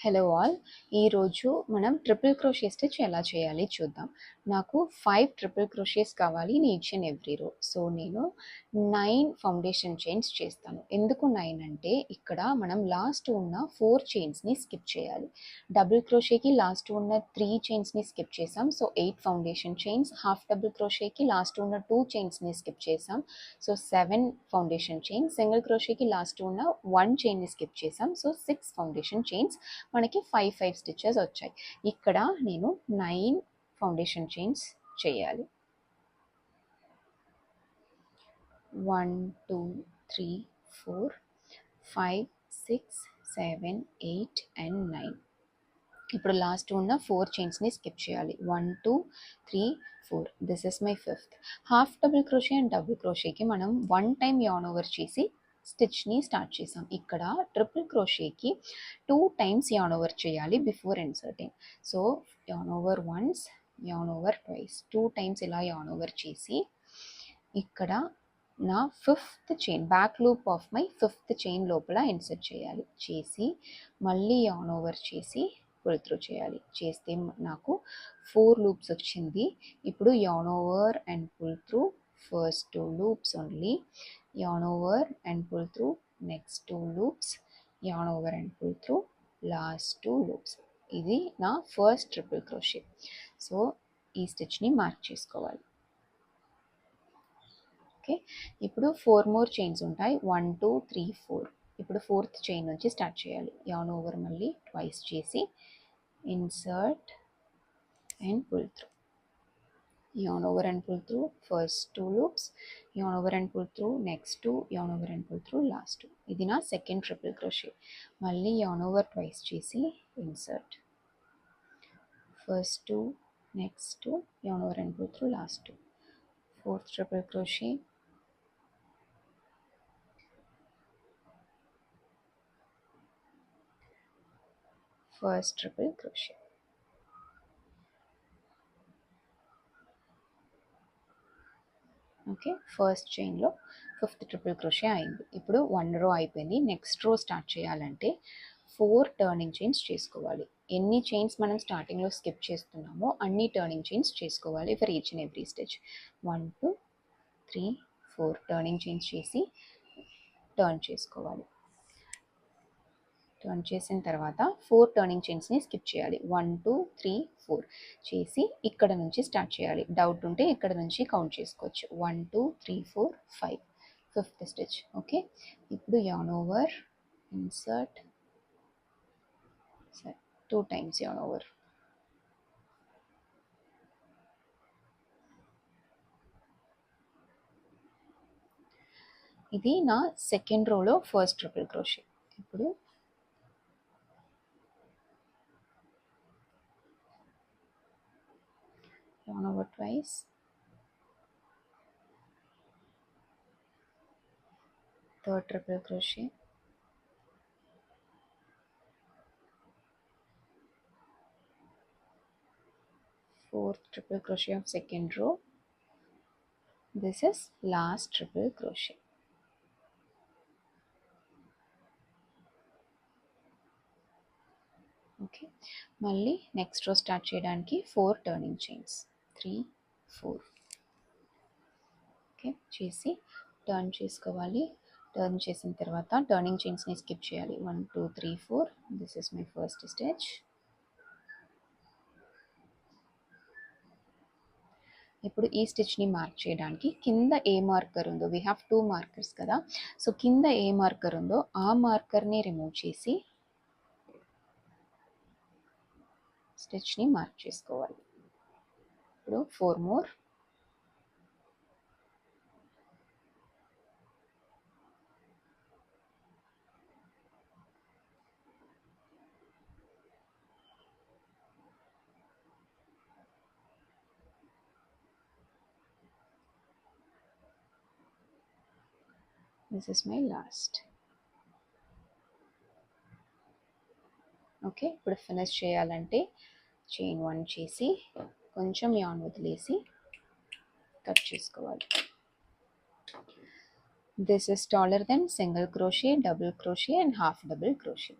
Hello all, ఈరోజు మనం triple crochet stitch ఎలా చేయాలి చూద్దాం. నాకు 5 ట్రిపుల్ క్రోషేస్ కావాలి ఇన్ ఈచ్ అండ్ ఎవ్రీ రో. సో నేను 9 ఫౌండేషన్ చైన్స్ చేస్తాను. ఎందుకు 9 అంటే ఇక్కడ మనం లాస్ట్ ఉన్న 4 చైన్స్ని స్కిప్ చేయాలి. డబుల్ క్రోషేకి లాస్ట్ ఉన్న 3 చైన్స్ని స్కిప్ చేసాం, so 8 foundation chains. Half double క్రోషేకి లాస్ట్ ఉన్న 2 చైన్స్ని స్కిప్ చేసాం, సో 7 ఫౌండేషన్ చైన్స్. సింగిల్ క్రోషేకి లాస్ట్ ఉన్న 1 చైన్ని స్కిప్ చేసాం, సో 6 ఫౌండేషన్ చైన్స్. మనకి 5 స్టిచెస్ వచ్చాయి. ఇక్కడ నేను 9 ఫౌండేషన్ చైన్స్ చేయాలి. 1 2 3 4 5 6 7 8 and 9. ఇప్పుడు లాస్ట్ ఉన్న 4 చైన్స్ని స్కిప్ చేయాలి. 1 2 3 4. This is my 5th. Half double crochet and double క్రోషేకి మనం 1 టైం యార్న్ ఓవర్ చేసి స్టిచ్ని స్టార్ట్ చేసాం. ఇక్కడ ట్రిపుల్ క్రోషేకి 2 టైమ్స్ యార్న్ ఓవర్ చేయాలి before inserting. So yarn over once, yarn over twice, 2 times ఇలా యార్న్ ఓవర్ చేసి ఇక్కడ నా 5th chain, back loop of my 5th chain లోపల ఇన్సర్ట్ చేయాలి. చేసి మళ్ళీ యార్న్ ఓవర్ చేసి పుల్ త్రూ చేయాలి. చేస్తే నాకు 4 లూప్స్ వచ్చింది. ఇప్పుడు yarn over and pull through first 2 loops only, yarn over and pull through next 2 loops, yarn over and pull through last 2 loops. ఇది నా ఫస్ట్ ట్రిపుల్ క్రోషే. సో ఈ స్టిచ్ని mark చేసుకోవాలి. ఓకే, ఇప్పుడు 4 మోర్ చైన్స్ ఉంటాయి. 1 2 3 4. ఇప్పుడు 4th chain నుంచి start చేయాలి. yarn over మళ్ళీ ట్వైస్ చేసి insert and pull through, yarn over and pull through first 2 loops, yarn over and pull through next 2, yarn over and pull through last 2. ఇది నా second triple crochet. మళ్ళీ yarn over twice చేసి insert first 2, next 2, yarn over and pull through last 2. Fourth triple crochet, first triple crochet. Okay, first చైన్లో 5th triple crochet అయింది. ఇప్పుడు 1 రో అయిపోయింది. Next రో స్టార్ట్ చేయాలంటే 4 టర్నింగ్ చైన్స్ చేసుకోవాలి. ఎన్ని చైన్స్ మనం స్టార్టింగ్లో స్కిప్ చేస్తున్నామో అన్ని టర్నింగ్ చైన్స్ చేసుకోవాలి for each and every stitch. 1 2 3 4 turning chains చేసి టర్న్ చేసుకోవాలి. టర్న్ చేసిన తర్వాత 4 టర్నింగ్ చైన్స్ని స్కిప్ చేయాలి. 1 2 3 4 చేసి ఇక్కడ నుంచి స్టార్ట్ చేయాలి. డౌట్ ఉంటే ఇక్కడ నుంచి కౌంట్ చేసుకోవచ్చు. 1 2 3 4 5, 5th స్టిచ్. ఓకే, ఇప్పుడు yarn over, insert, 2 times yarn over. ఇది నా సెకండ్ రోలో ఫస్ట్ ట్రిపుల్ క్రోషే. ఇప్పుడు yarn over twice, third triple crochet, fourth triple crochet of second row. This is last triple crochet. Okay, మళ్ళీ next రో start చేయడానికి 4 turning chains, 3 4. Okay, చేసి turn చేసుకోవాలి. Turn చేసిన తర్వాత టర్నింగ్ చైన్స్ని స్కిప్ చేయాలి. 1 2 3 4. This is my first stitch. ఇప్పుడు ఈ స్టిచ్ని మార్క్ చేయడానికి కింద ఏ మార్కర్ ఉందో, వీ హ్యావ్ 2 మార్కర్స్ కదా, సో కింద ఏ మార్కర్ ఉందో ఆ మార్కర్ని రిమూవ్ చేసి స్టిచ్ని మార్క్ చేసుకోవాలి. ఇప్పుడు 4 more. This is my last. Okay, ఇప్పుడు ఫినిష్ చేయాలంటే చైన్ 1 చేసి కొంచెం యార్న్ వదిలేసి కట్ చేసుకోవాలి. This is taller than single crochet, double crochet and half double crochet.